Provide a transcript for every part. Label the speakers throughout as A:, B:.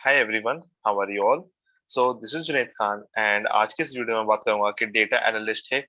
A: Hi everyone, how are you all. So this is Junaid Khan and आज के इस video में बात करूंगा कि डेटा एनालिस्ट है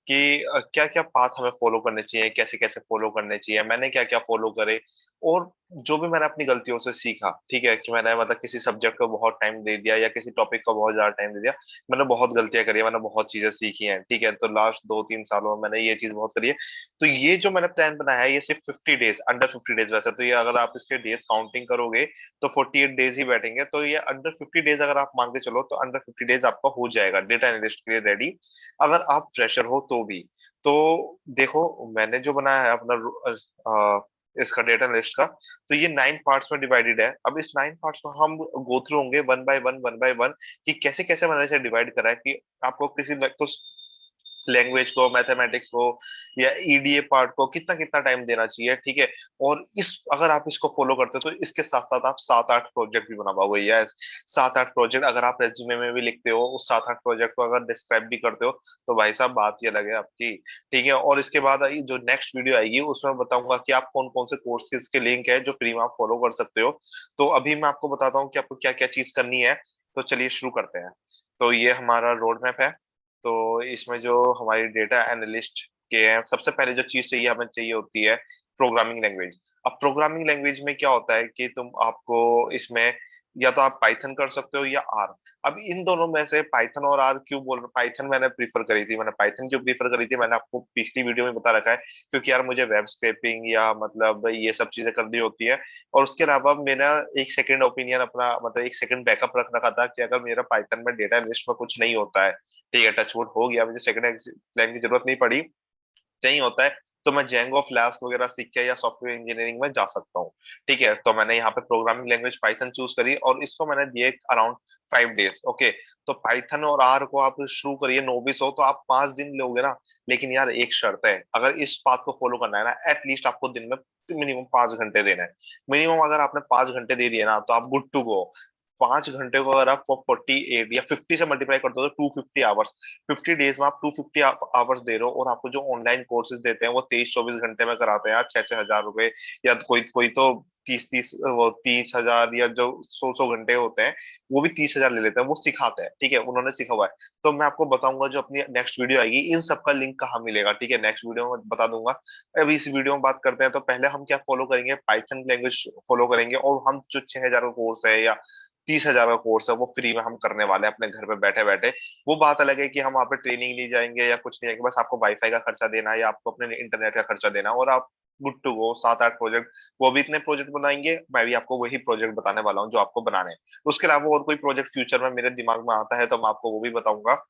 A: कि क्या क्या पाथ हमें फॉलो करने चाहिए, कैसे कैसे फॉलो करने चाहिए, मैंने क्या क्या फॉलो करे और जो भी मैंने अपनी गलतियों से सीखा। ठीक है कि मैंने मतलब किसी सब्जेक्ट को बहुत टाइम दे दिया या किसी टॉपिक को बहुत ज्यादा टाइम दे दिया। मैंने बहुत गलतियां करी है, मैंने बहुत चीजें सीखी हैं। ठीक है, तो लास्ट 2-3 सालों में मैंने ये चीज बहुत करी है। तो ये जो मैंने प्लान बनाया है ये सिर्फ 50 डेज, अंडर 50 डेज। वैसे तो ये अगर आप इसके डेज काउंटिंग करोगे तो 48 डेज ही बैठेंगे। तो ये अंडर 50 डेज अगर आप मान के चलो तो अंडर 50 डेज आपका हो जाएगा डेटा एनालिस्ट के लिए रेडी, अगर आप फ्रेशर हो तो भी। तो देखो, मैंने जो बनाया है अपना इसका डेटा एनालिस्ट का, तो ये 9 पार्ट्स में डिवाइडेड है। अब इस 9 पार्ट्स को हम गो थ्रू होंगे वन बाय वन कि कैसे कैसे मैंने इसे डिवाइड करा है कि आपको किसी को लैंग्वेज को, मैथमेटिक्स को या ईडीए पार्ट को कितना कितना टाइम देना चाहिए। ठीक है, और इस अगर आप इसको फॉलो करते हो तो इसके साथ साथ आप 7-8 प्रोजेक्ट भी बना पाओगे। यस, 7-8 प्रोजेक्ट अगर आप रेज्यूमे में भी लिखते हो, उस 7-8 प्रोजेक्ट को अगर डिस्क्राइब भी करते हो तो भाई साहब बात ही अलग है आपकी। ठीक है, और इसके बाद जो नेक्स्ट वीडियो आएगी उसमें बताऊंगा कि आप कौन कौन से कोर्सेज के लिंक है जो फ्री में आप फॉलो कर सकते हो। तो अभी मैं आपको बताता हूँ कि आपको क्या क्या चीज करनी है। तो चलिए शुरू करते हैं। तो ये हमारा रोड मैप है। तो इसमें जो हमारी डेटा एनालिस्ट के हैं, सबसे पहले जो चीज चाहिए हमें चाहिए होती है प्रोग्रामिंग लैंग्वेज। अब प्रोग्रामिंग लैंग्वेज में क्या होता है कि तुम आपको इसमें या तो आप पाइथन कर सकते हो या आर। अब इन दोनों में से पाइथन और आर क्यों बोल रहा हूँ, पाइथन मैंने प्रीफर करी थी, मैंने पाइथन क्यों प्रीफर करी थी मैंने आपको पिछली वीडियो में बता रखा है। क्योंकि यार मुझे वेब स्क्रैपिंग या मतलब ये सब चीजें करनी होती है। और उसके अलावा मेरा एक सेकंड ओपिनियन अपना मतलब एक सेकंड बैकअप रख रखा था कि अगर मेरा पाइथन में डेटा एनालिस्ट में कुछ नहीं होता है, ठीक है, टचवुड हो गया, मुझे सेकंड प्लान की जरूरत नहीं पड़ी, नहीं होता है, तो मैं जेंगो फ्लास्क वगैरह सीख के या सॉफ्टवेयर इंजीनियरिंग में जा सकता हूँ। ठीक है, तो मैंने यहाँ पे प्रोग्रामिंग लैंग्वेज पाइथन चूज करी और इसको मैंने दिए अराउंड 5 डेज। ओके, तो पाइथन और आर को आप शुरू करिए, नोविस हो तो आप 5 दिन लोगे ना। लेकिन यार एक शर्त है, अगर इस बात को फॉलो करना है ना, एटलीस्ट आपको दिन में मिनिमम 5 घंटे देना है। मिनिमम अगर आपने 5 घंटे दे दिए ना तो आप गुड टू गो। 5 घंटे को अगर आप 48 या 50 से मल्टीप्लाई करते हो तो 250 आवर्स, 50 डेज में आप 250 आवर्स दे रहे हो। और आपको जो ऑनलाइन कोर्सेज देते हैं वो 23-24 घंटे में कराते हैं यार, 6-6 हजार रुपए। या कोई कोई तो 30-30, वो 30 हजार, या जो 100-100 घंटे होते हैं वो भी 30 हजार ले लेते हैं, वो सिखाते हैं। ठीक है, उन्होंने सीखा हुआ है। तो मैं आपको बताऊंगा जो अपनी नेक्स्ट वीडियो आएगी इन सबका लिंक कहाँ मिलेगा। ठीक है, नेक्स्ट वीडियो में बता दूंगा। अभी इस वीडियो में बात करते हैं। तो पहले हम क्या फॉलो करेंगे, पाइथन लैंग्वेज फॉलो करेंगे। और हम जो 6 हजार का कोर्स है या 30 हजार का कोर्स है वो फ्री में हम करने वाले हैं अपने घर पे बैठे बैठे। वो बात अलग है कि हम वहाँ पे ट्रेनिंग नहीं जाएंगे या कुछ नहीं जाएंगे, बस आपको वाईफाई का खर्चा देना है या आपको अपने इंटरनेट का खर्चा देना है और आप गुड टू गो। 7-8 प्रोजेक्ट, वो भी इतने प्रोजेक्ट बनाएंगे, मैं भी आपको वही प्रोजेक्ट बताने वाला हूँ जो आपको बनाने हैं। उसके अलावा और कोई प्रोजेक्ट फ्यूचर में मेरे दिमाग में आता है तो मैं आपको वो भी बताऊंगा।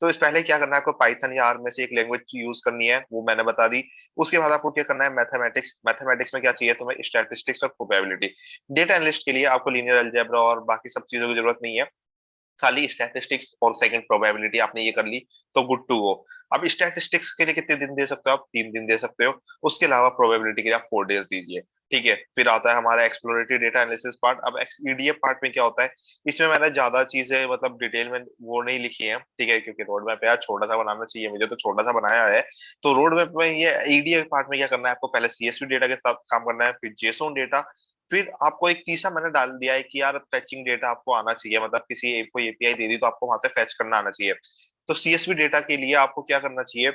A: तो इस पहले क्या करना है, आपको पाइथन या आर में से एक लैंग्वेज यूज करनी है, वो मैंने बता दी। उसके बाद आपको क्या करना है, मैथमेटिक्स। मैथमेटिक्स में क्या चाहिए तुम्हें, स्टैटिस्टिक्स और प्रोबेबिलिटी। डेटा एनालिस्ट के लिए आपको लीनियर अलजेब्रा और बाकी सब चीजों की जरूरत नहीं है, खाली स्टैटिस्टिक्स और सेकंड प्रोबेबिलिटी आपने ये कर ली तो गुड टू गो। अब स्टैटिस्टिक्स के लिए कितने दिन दे सकते हो आप, 3 दिन दे सकते हो। उसके अलावा प्रोबेबिलिटी के लिए आप 4 डेज दीजिए। ठीक है, फिर आता है हमारा एक्सप्लोरेटरी डेटा एनालिसिस पार्ट। अब ईडीएफ पार्ट में क्या होता है, इसमें मैंने ज्यादा चीजें मतलब डिटेल में वो नहीं लिखी है। ठीक है, क्योंकि रोड मैप यार छोटा सा बनाना चाहिए, मुझे तो छोटा सा बनाया है। तो रोड मैप में ये ईडीएफ पार्ट में क्या करना है, आपको पहले सीएसवी डेटा के साथ काम करना है, फिर जेसोन डेटा। फिर आपको एक तीसरा मैंने डाल दिया है कि यार फेचिंग डेटा आपको आना चाहिए, मतलब किसी को एपीआई दे दी तो आपको वहां से फेच करना आना चाहिए। तो सीएसवी डेटा के लिए आपको क्या करना चाहिए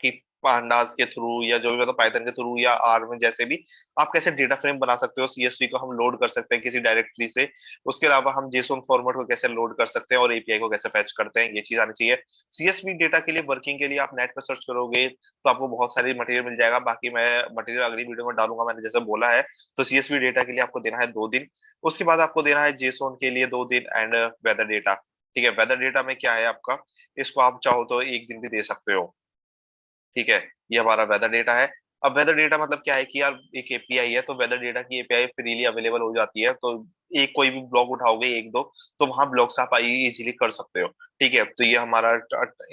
A: कि पांडास के थ्रू या जो भी मतलब पाइथन के थ्रू या आर में जैसे भी आप कैसे डेटा फ्रेम बना सकते हो, सीएसवी को हम लोड कर सकते हैं किसी डायरेक्टरी से। उसके अलावा हम जेसोन फॉर्मेट को कैसे लोड कर सकते हैं और एपीआई को कैसे फैच करते हैं, ये चीज आनी चाहिए। सीएसवी डेटा के लिए वर्किंग के लिए आप नेट पर सर्च करोगे तो आपको बहुत सारी मटेरियल मिल जाएगा। बाकी मैं मटेरियल अगली वीडियो में डालूंगा, मैंने जैसे बोला है। तो सीएसवी डेटा के लिए आपको देना है 2 दिन। उसके बाद आपको देना है जेसोन के लिए 2 दिन एंड वेदर डेटा। ठीक है, वेदर डेटा में क्या है आपका, इसको आप चाहो तो एक दिन भी दे सकते हो। ठीक है, ये हमारा वेदर डेटा है। अब वेदर डेटा मतलब क्या है कि यार एक एपीआई है, तो वेदर डेटा की एपीआई फ्रीली अवेलेबल हो जाती है। तो एक कोई भी ब्लॉग उठाओगे एक दो, तो वहां ब्लॉग्स आप इजीली कर सकते हो। ठीक है, तो ये हमारा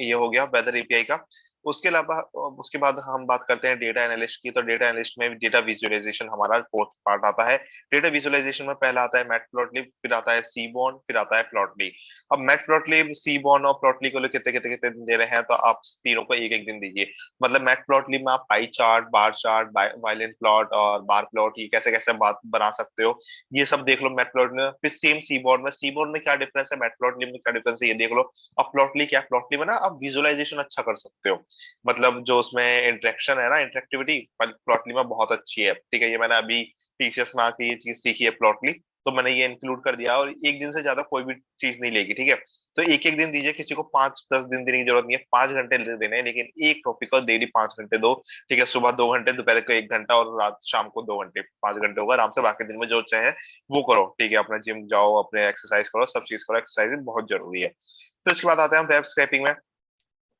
A: ये हो गया वेदर एपीआई का। उसके अलावा उसके बाद हम बात करते हैं डेटा एनालिस्ट की। तो डेटा एनालिस्ट में डेटा विजुअलाइजेशन हमारा फोर्थ पार्ट आता है। डेटा विजुअलाइजेशन में पहला आता है मैटप्लॉटलिब, फिर आता है सीबॉर्न, फिर आता है प्लॉटली। अब मैटप्लॉटलिब, सीबॉर्न और प्लॉटली को कितने कितने कितने दिन दे रहे हैं, तो आप तीनों को एक एक दिन दीजिए। मतलब मैटप्लॉटलिब में आप pie chart, bar chart, violent plot और बार प्लॉट, ये कैसे कैसे बात बना सकते हो, ये सब देख लो मैटप्लॉटलिब में। फिर सेम सीबॉर्न में, सीबॉर्न में क्या डिफरेंस है, मैटप्लॉटलिब में क्या डिफरेंस है, ये देख लो। अब प्लॉटली क्या, प्लॉटली में ना आप विजुअलाइजेशन अच्छा कर सकते हो। मतलब जो उसमें इंटरेक्शन है ना, इंटरेक्टिविटी प्लॉटली में बहुत अच्छी है। ठीक है, ये मैंने अभी टीसीएस में आके ये चीज सीखी है प्लॉटली, तो मैंने ये इंक्लूड कर दिया। और एक दिन से ज्यादा कोई भी चीज नहीं लेगी, ठीक है। तो एक एक दिन दीजिए, किसी को 5-10 दिन देने की जरूरत नहीं है, 5 घंटे देने हैं, लेकिन एक टॉपिक को डेली 5 घंटे दो। ठीक है, सुबह 2 घंटे, दोपहर को 1 घंटा और रात शाम को 2 घंटे, 5 घंटे होगा आराम से। बाकी दिन में जो चाहे वो करो, ठीक है, अपना जिम जाओ, अपने एक्सरसाइज करो, सब चीज करो, एक्सरसाइज बहुत जरूरी है। फिर उसके बाद आते हैं वेब स्क्रैपिंग में।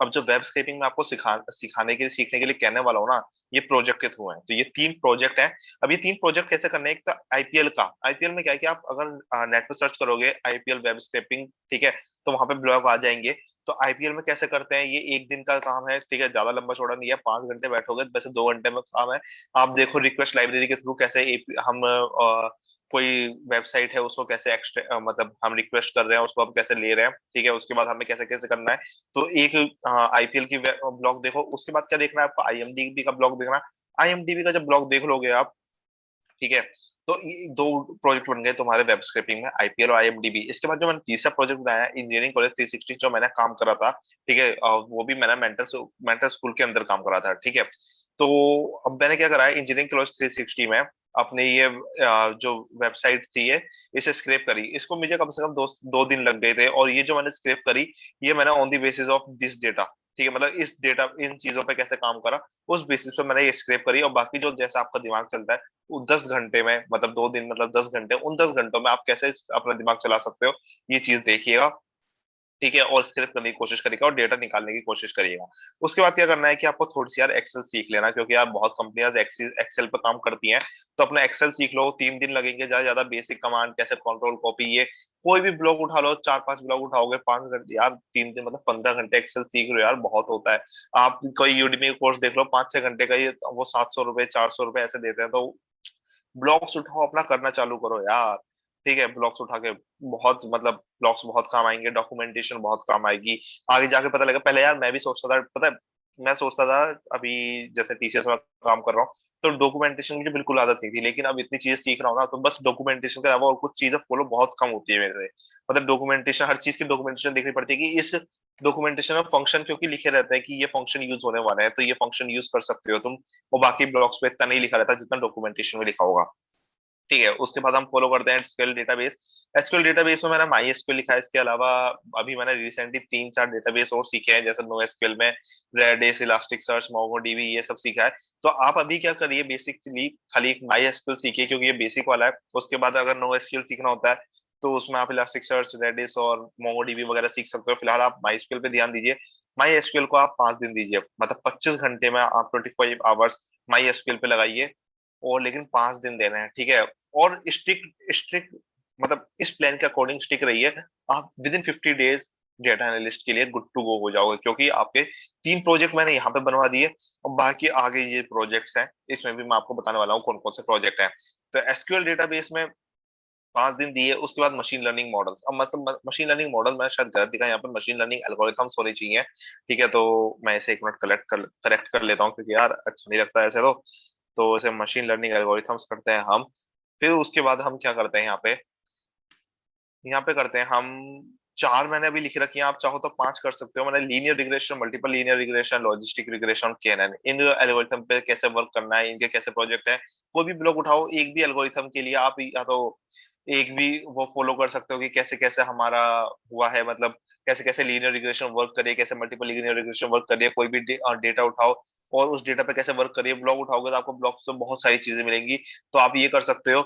A: अब जो वेब स्क्रैपिंग में आपको सिखाने के लिए, सीखने के लिए कहने वाला हूँ ना, ये प्रोजेक्ट के थ्रू है। तो ये 3 प्रोजेक्ट हैं। अब ये 3 प्रोजेक्ट कैसे करने हैं, एक तो आईपीएल का। आईपीएल में क्या है कि आप अगर नेट पर सर्च करोगे आईपीएल वेब स्क्रैपिंग, ठीक है, तो वहां पे ब्लॉग आ जाएंगे। तो आईपीएल में कैसे करते हैं, ये एक दिन का काम है, ठीक है, ज्यादा लंबा चौड़ा नहीं है, 5 घंटे बैठोगे, वैसे 2 घंटे में काम है। आप देखो रिक्वेस्ट लाइब्रेरी के थ्रू कैसे हम कोई वेबसाइट है उसको कैसे मतलब हम रिक्वेस्ट कर रहे हैं, उसको हम कैसे ले रहे हैं, ठीक है, उसके बाद हमें कैसे कैसे करना है। तो एक आईपीएल की ब्लॉग देखो, उसके बाद क्या देखना है आपको, आईएमडीबी का ब्लॉग देखना। आईएमडीबी का जब ब्लॉग देख लोगे आप, ठीक है, तो ये 2 प्रोजेक्ट बन गए तुम्हारे वेब स्क्रैपिंग में, आईपीएल और आईएमडीबी। इसके बाद जो मैंने तीसरा प्रोजेक्ट बनाया, इंजीनियरिंग कॉलेज 360, जो मैंने काम करा था, ठीक है, वो भी मैंने मेंटर मेंटर स्कूल के अंदर काम करा था, ठीक है। तो अब मैंने क्या करा है, इंजीनियरिंग कॉलेज 360 में अपने ये जो वेबसाइट थी ये, इसे स्क्रैप करी। इसको मुझे कम से कम 2 दिन लग गए थे। और ये जो मैंने स्क्रैप करी, ये मैंने on the basis of this data, ठीक है, मतलब इस डेटा, इन चीजों पे कैसे काम करा, उस बेसिस पे मैंने ये स्क्रैप करी। और बाकी जो जैसा आपका दिमाग चलता है, वो 10 घंटे में, मतलब 2 दिन मतलब 10 घंटे, उन 10 घंटों में आप कैसे अपना दिमाग चला सकते हो, ये चीज देखिएगा, ठीक है। और स्क्रिप्ट करने की कोशिश करिएगा और डेटा निकालने की कोशिश करिएगा। उसके बाद क्या करना है कि आपको थोड़ी सी यार एक्सेल सीख लेना, क्योंकि यार बहुत कंपनियां एक्सेल पर काम करती हैं। तो अपना एक्सेल सीख लो, 3 दिन लगेंगे, ज्यादा ज्यादा बेसिक कमांड कैसे, कंट्रोल कॉपी, ये कोई भी ब्लॉग उठा लो, 4-5 ब्लॉग उठाओगे, 5 घंटे यार, 3 दिन मतलब 15 घंटे एक्सेल सीख रहे हो यार, बहुत होता है। आप कोई यूडमी कोर्स देख लो, 5-6 घंटे का, ये वो 700 रुपए, 400 रुपए ऐसे देते हैं। तो ब्लॉग्स उठाओ, अपना करना चालू करो यार, ठीक है। ब्लॉग्स उठा के बहुत, मतलब ब्लॉग्स बहुत काम आएंगे, डॉक्यूमेंटेशन बहुत काम आएगी, आगे जाके पता लगा। पहले यार मैं भी सोचता था, पता है, मैं सोचता था, अभी जैसे टीसीएस में काम कर रहा हूँ, तो डॉक्यूमेंटेशन मुझे बिल्कुल आदत नहीं थी। लेकिन अब इतनी चीजें सीख रहा हूँ ना, तो बस डॉक्यूमेंटेशन के अलावा और कुछ चीजें फॉलो बहुत कम होती है मेरे से। मतलब डॉक्यूमेंटेशन, हर चीज की डॉक्यूमेंटेशन देखनी पड़ती है कि इस डॉक्यूमेंटेशन में फंक्शन, क्योंकि लिखे रहते हैं कि ये फंक्शन यूज होने वाला है, तो ये फंक्शन यूज कर सकते हो तुम। और बाकी ब्लॉग्स पे इतना नहीं लिखा रहता जितना डॉक्यूमेंटेशन में लिखा होगा, ठीक है। उसके बाद हम फॉलो करते हैं एसक्यूएल डेटाबेस। एसक्यूएल डेटाबेस में मैंने माई एसक्यूएल लिखा है। इसके अलावा अभी मैंने रिसेंटली 3-4 डेटाबेस और सीखे हैं, जैसे नो एसक्यूएल में रेडिस, इलास्टिक सर्च, मोंगोडीबी, ये सब सीखा है। तो आप अभी क्या करिए, बेसिकली खाली एक माई एसक्यूएल सीखिए, क्योंकि ये बेसिक वाला है। उसके बाद अगर नो एसक्यूएल सीखना होता है, तो उसमें आप इलास्टिक सर्च, रेडिस और मोंगोडीबी वगैरह सीख सकते हो। फिलहाल आप माई एसक्यूएल पे ध्यान दीजिए। माई एसक्यूएल को आप 5 दिन दीजिए, मतलब 25 घंटे में आप 25 आवर्स माई एसक्यूएल पे लगाइए। और लेकिन 5 दिन देना है, ठीक है। और स्ट्रिक्ट स्ट्रिक्ट, मतलब इस प्लान के अकॉर्डिंग स्टिक रहिए। आप with in 50 days data analyst के लिए गुड टू गो हो जाओगे, क्योंकि आपके 3 प्रोजेक्ट मैंने यहाँ पे बनवा दिए। और बाकी आगे ये प्रोजेक्ट्स हैं, इसमें भी मैं आपको बताने वाला हूँ कौन कौन से प्रोजेक्ट हैं। तो एसक्यूएल डेटाबेस में 5 दिन दिए। उसके बाद मशीन लर्निंग मॉडल्स। अब मतलब मशीन लर्निंग मॉडल मैंने शायद गलत दिखा, यहाँ पर मशीन लर्निंग एल्गोरिथम्स होने चाहिए, ठीक है। तो मैं इसे 1 मिनट करेक्ट कर लेता हूँ, क्योंकि यार अच्छा नहीं लगता ऐसे। तो इसे मशीन लर्निंग एल्गोरिथम्स करते हैं हम। फिर उसके बाद हम क्या करते हैं, यहाँ पे करते हैं हम 4 मैंने अभी लिख रखी है, आप चाहो तो 5 कर सकते हो। मैंने linear regression, multiple linear regression, logistic regression, KNN, इन एल्गोरिथम पे कैसे वर्क करना है, इनके कैसे प्रोजेक्ट है। कोई भी ब्लॉग उठाओ, एक भी एल्गोरिथम के लिए आप या तो एक भी वो फॉलो कर सकते हो कि कैसे कैसे हमारा हुआ है, मतलब कैसे कैसे लीनियर रिग्रेशन वर्क करिए, कैसे मल्टीपल लीनियर रिग्रेशन वर्क करिए। कोई भी डेटा उठाओ और उस डेटा पे कैसे वर्क करिए। ब्लॉग उठाओगे तो आपको ब्लॉग से बहुत सारी चीजें मिलेंगी, तो आप ये कर सकते हो,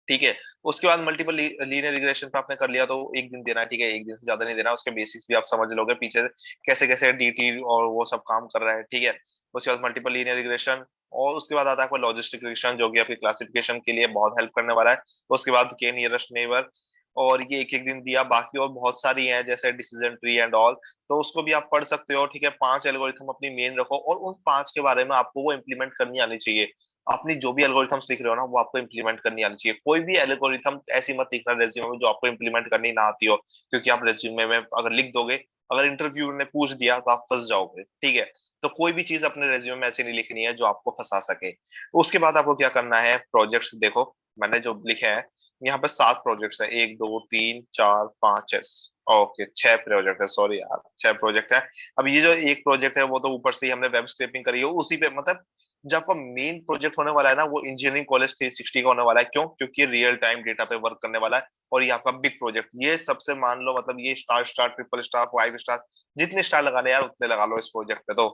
A: ठीक है। उसके बाद मल्टीपल लीनियर रिग्रेशन पे आपने कर लिया, तो 1 दिन देना है, ठीक है, 1 दिन से ज्यादा नहीं देना। उसके बेसिस भी आप समझ लोगे पीछे से कैसे कैसे डीटी और वो सब काम कर रहा है, ठीक है। उसके बाद मल्टीपल लीनियर रिग्रेशन, और उसके बाद आता है आपका लॉजिस्टिक रिग्रेशन, जो कि आपकी क्लासिफिकेशन के लिए बहुत हेल्प करने वाला है। उसके बाद के नियरेस्ट नेबर, और ये एक एक दिन दिया, बाकी और बहुत सारी हैं जैसे डिसीजन ट्री एंड ऑल, तो उसको भी आप पढ़ सकते हो। ठीक है, 5 एल्गोरिथम अपनी मेन रखो और उन 5 के बारे में आपको वो इम्प्लीमेंट करनी आनी चाहिए। अपनी जो भी एल्गोरिथम्स लिख रहे हो ना, वो आपको इम्प्लीमेंट करनी आनी चाहिए। कोई भी एल्गोरिथम ऐसी मत लिखना रेज्यूमे में जो आपको इम्प्लीमेंट करनी ना आती हो, क्योंकि आप रेज्यूमे में अगर लिख दोगे, अगर इंटरव्यू ने पूछ दिया तो आप फंस जाओगे। ठीक है, तो कोई भी चीज अपने रेज्यूमे में ऐसी नहीं लिखनी है जो आपको फंसा सके। उसके बाद आपको क्या करना है, प्रोजेक्ट्स देखो, मैंने जो लिखे हैं यहाँ पे 7 प्रोजेक्ट्स हैं, 1 2 3 4 5 ओके 6 प्रोजेक्ट है, सॉरी यार 6 प्रोजेक्ट है। अब ये जो एक प्रोजेक्ट है वो तो ऊपर से ही हमने वेब स्क्रैपिंग करी है उसी पे, मतलब जो आपका मेन प्रोजेक्ट होने वाला है ना, वो इंजीनियरिंग कॉलेज 360 का होने वाला है। क्यों? क्योंकि रियल टाइम डेटा पे वर्क करने वाला है और ये आपका बिग प्रोजेक्ट, ये सबसे मान लो मतलब ये star star triple star 5 star, जितने स्टार लगाने यार उतने लगा लो इस प्रोजेक्ट पे। तो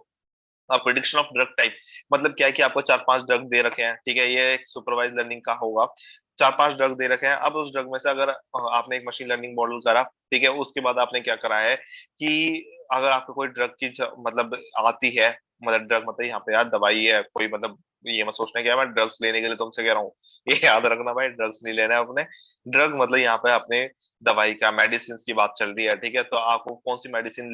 A: प्रिडिक्शन ऑफ ड्रग टाइप, मतलब क्या है कि आपको 4 5 ड्रग दे रखे हैं। ठीक है, ये एक सुपरवाइज लर्निंग का होगा। 4 5 ड्रग दे रखे हैं, अब उस ड्रग में से अगर आपने एक मशीन लर्निंग मॉडल करा, ठीक है, उसके बाद आपने क्या करा है कि अगर आपको कोई ड्रग की मतलब आती है, मतलब ड्रग मतलब यहाँ पे यार दवाई है कोई, मतलब ये मत सोचना क्या मैं ड्रग्स लेने के लिए तुमसे कह रहा हूँ, ये याद रखना भाई, ड्रग्स नहीं लेना है अपने। ड्रग मतलब यहाँ पे अपने दवाई का, मेडिसिन की बात चल रही है। ठीक है, तो आपको कौन सी मेडिसिन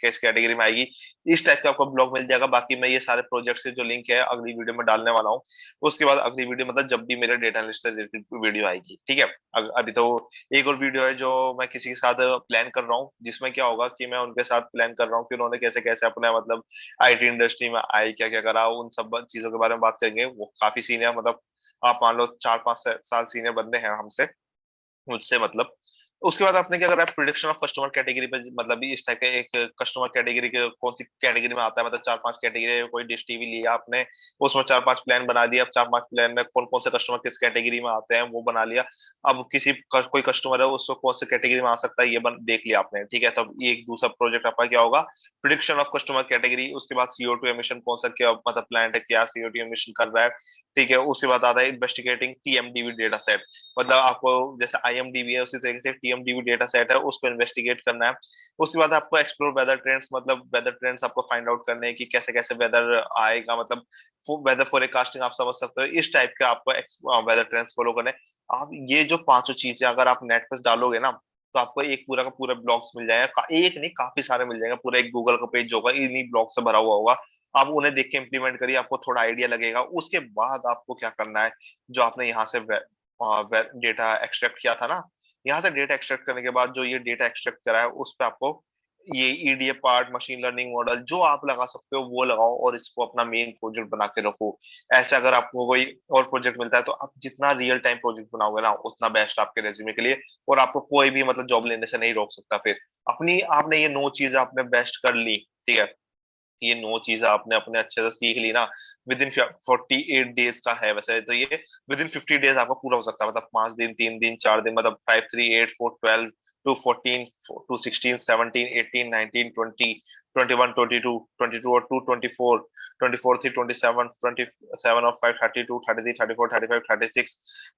A: किस कैटेगरी में आएगी, इस टाइप का आपको ब्लॉग मिल जाएगा। बाकी मैं ये सारे प्रोजेक्ट से जो लिंक है अगली वीडियो में डालने वाला हूँ। उसके बाद अगली वीडियो मतलब जब भी मेरे डेटा एनालिस्ट से रिलेटेड वीडियो आएगी। ठीक है, अभी तो एक और वीडियो है जो मैं किसी के साथ प्लान कर रहा हूँ, जिसमें क्या होगा कि मैं उनके साथ प्लान कर रहा हूँ कि उन्होंने कैसे कैसे अपना मतलब आईटी इंडस्ट्री में आए, क्या क्या करा, उन सब चीजों के बारे में बात करेंगे। वो काफी सीनियर, मतलब आप मान लो 4 5 साल सीनियर बंदे हैं हमसे, मुझसे मतलब। उसके बाद आपने क्या करा, प्रिडिक्शन ऑफ कस्टमर कैटेगरी पे, मतलब इस टाइप का एक कस्टमर कैटेगरी के कौन सी कैटेगरी में आता है, मतलब 4 5 कैटेगरी, कोई डिश टीवी लिया आपने, उसमें 4 5 प्लान बना दिया। अब 4 5 प्लान में कौन कौन से कस्टमर किस कैटेगरी में आते हैं वो बना लिया। अब कोई कस्टमर है उसको कौन से कैटेगरी में आ सकता है ये देख लिया आपने। ठीक है, तब ये एक दूसरा प्रोजेक्ट आपका क्या होगा, प्रिडिक्शन ऑफ कस्टमर कैटेगरी। उसके बाद CO2 एमिशन कौन सा क्या मतलब प्लांट है, क्या CO2 एमिशन कर रहा है। ठीक है, उसके बाद आता है इन्वेस्टिगेटिंग TMDB डेटा सेट, मतलब आपको जैसे IMDB है उसी तरीके से TMDB डेटा सेट है, उसको इन्वेस्टिगेट करना है। उसके बाद आपको एक्सप्लोर वेदर ट्रेंड्स, मतलब वेदर ट्रेंड्स आपको फाइंड आउट करने हैं कि कैसे कैसे वेदर आएगा, मतलब वेदर फोरकास्टिंग आप समझ सकते हो, इस टाइप के आपको वेदर ट्रेंड्स फॉलो करने हैं। आप ये जो पांचों चीजें अगर आप नेट पर डालोगे ना, तो आपको एक पूरा का पूरा ब्लॉग्स मिल जाएगा, एक नहीं काफी सारे मिल जाएंगे, पूरा एक गूगल का पेज होगा इन्हीं ब्लॉग से भरा हुआ होगा। आप उन्हें देख के इंप्लीमेंट करिए, आपको थोड़ा आइडिया लगेगा। उसके बाद आपको क्या करना है, जो आपने यहाँ से डेटा एक्सट्रैक्ट किया था ना, यहाँ से डेटा एक्सट्रैक्ट करने के बाद जो ये डेटा एक्सट्रैक्ट करा है उस पे आपको ये EDA part, machine learning model जो आप लगा सकते हो वो लगाओ और इसको अपना मेन प्रोजेक्ट बना के रखो। ऐसे अगर आपको कोई और प्रोजेक्ट मिलता है तो आप जितना रियल टाइम प्रोजेक्ट बनाओगे ना उतना बेस्ट आपके रेज्यूमे के लिए, और आपको कोई भी मतलब जॉब लेने से नहीं रोक सकता। फिर अपनी आपने ये 9 चीजें आपने बेस्ट कर ली, ठीक है, ये 9 चीजें आपने अपने अच्छे से सीख ली ना, विद इन 48 डेज का है वैसे तो ये, विद इन 50 डेज आपका पूरा हो सकता है, मतलब 5 दिन 3 दिन 4 दिन, मतलब 5 3 8 4 12 2 14 2 16 17 18 19 20 21 22 और 2 24 24 3 27 और 5 32 33 34 35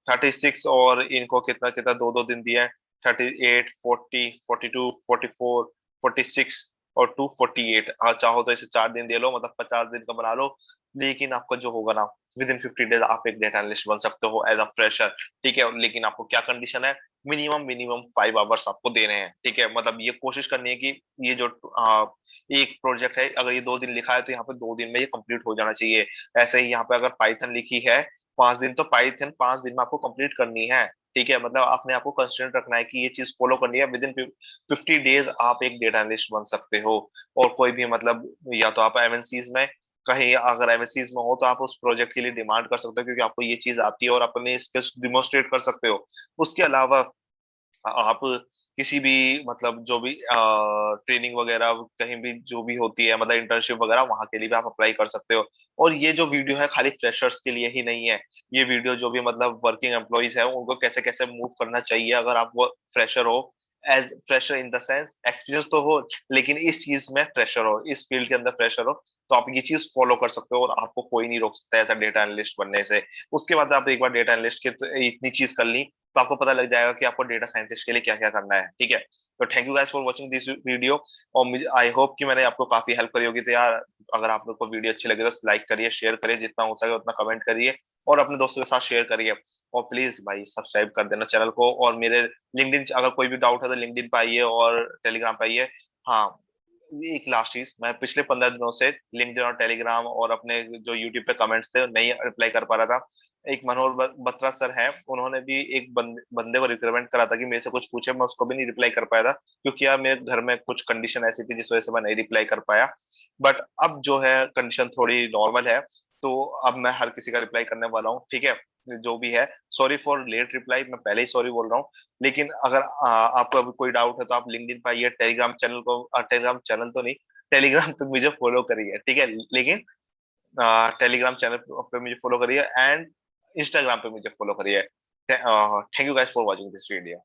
A: 36 और इनको कितना कितना 2 2 दिन दिए हैं, 38 40 42 44 46 और 248। चाहो तो इसे 4 दिन दे लो, मतलब 50 दिन का बना लो। लेकिन आपका जो होगा ना, विद इन 50 डेज आप एक डेटा एनालिस्ट बन सकते हो एज अ फ्रेशर। ठीक है, लेकिन आपको क्या कंडीशन है, मिनिमम 5 आवर्स आपको देने हैं। ठीक है, मतलब ये कोशिश करनी है कि ये जो एक प्रोजेक्ट है अगर ये 2 दिन लिखा है तो यहाँ पे 2 दिन में ये कंप्लीट हो जाना चाहिए। ऐसे ही यहाँ पे अगर पाइथन लिखी है 5 दिन, तो पाइथन 5 दिन में आपको कंप्लीट करनी है। ठीक है, मतलब आपने आपको कंस्टेंट रखना है कि ये चीज फॉलो करनी है, विद इन 50 डेज आप एक डेटा एनालिस्ट बन सकते हो। और कोई भी मतलब, या तो आप MNCs में, कहीं अगर MNCs में हो तो आप उस प्रोजेक्ट के लिए डिमांड कर सकते हो क्योंकि आपको ये चीज आती है और अपने स्किल्स डिमोन्स्ट्रेट कर सकते हो। उसके अलावा आप किसी भी मतलब जो भी ट्रेनिंग वगैरह कहीं भी जो भी होती है, मतलब इंटर्नशिप वगैरह, वहां के लिए भी आप अप्लाई कर सकते हो। और ये जो वीडियो है खाली फ्रेशर्स के लिए ही नहीं है, ये वीडियो जो भी मतलब वर्किंग एम्प्लॉइज है उनको कैसे कैसे मूव करना चाहिए अगर आप वो फ्रेशर हो, as fresher in the sense experience तो हो लेकिन इस चीज में फ्रेशर हो, इस फील्ड के अंदर फ्रेशर हो, तो आप ये चीज फॉलो कर सकते हो और आपको कोई नहीं रोक सकता ऐसा डेटा एनालिस्ट बनने से। उसके बाद आप एक बार डेटा एनालिस्ट के इतनी चीज कर ली तो आपको पता लग जाएगा कि आपको डेटा साइंटिस्ट के लिए क्या क्या करना है। ठीक है, तो thank you guys for watching this video, और मुझे आई होप कि मैंने आपको काफी हेल्प करी होगी। तो यार अगर आप लोग को वीडियो अच्छी लगे तो लाइक करिए, शेयर करिए, जितना हो सके उतना कमेंट करिए और अपने दोस्तों के साथ शेयर करिए। और प्लीज भाई सब्सक्राइब कर देना चैनल को। और मेरे लिंक्डइन, अगर कोई भी डाउट है तो लिंक्डइन पे आइए और टेलीग्राम पे आइए। हाँ, एक लास्ट चीज, मैं पिछले 15 दिनों से लिंक्डइन और टेलीग्राम और अपने जो यूट्यूब पे कमेंट्स थे नहीं रिप्लाई कर पा रहा था। एक मनोहर बत्रा सर हैं, उन्होंने भी एक बंदे को रिक्वायरमेंट करा था कि मेरे से कुछ पूछे, मैं उसको भी नहीं रिप्लाई कर पाया था क्योंकि यार मेरे घर में कुछ कंडीशन ऐसी थी जिस वजह से मैं नहीं रिप्लाई कर पाया। बट अब जो है कंडीशन थोड़ी नॉर्मल है, तो अब मैं हर किसी का रिप्लाई करने वाला हूँ, ठीक है। जो भी है, सॉरी फॉर लेट रिप्लाई, मैं पहले ही सॉरी बोल रहा हूँ। लेकिन अगर आपको अभी कोई डाउट है तो आप लिंक्डइन पे आइए, टेलीग्राम चैनल को, टेलीग्राम चैनल तो नहीं, टेलीग्राम पे मुझे फॉलो करिए, ठीक है। लेकिन टेलीग्राम चैनल पे मुझे फॉलो करिए एंड इंस्टाग्राम पे मुझे फॉलो करिए। Thank you guys for watching this video.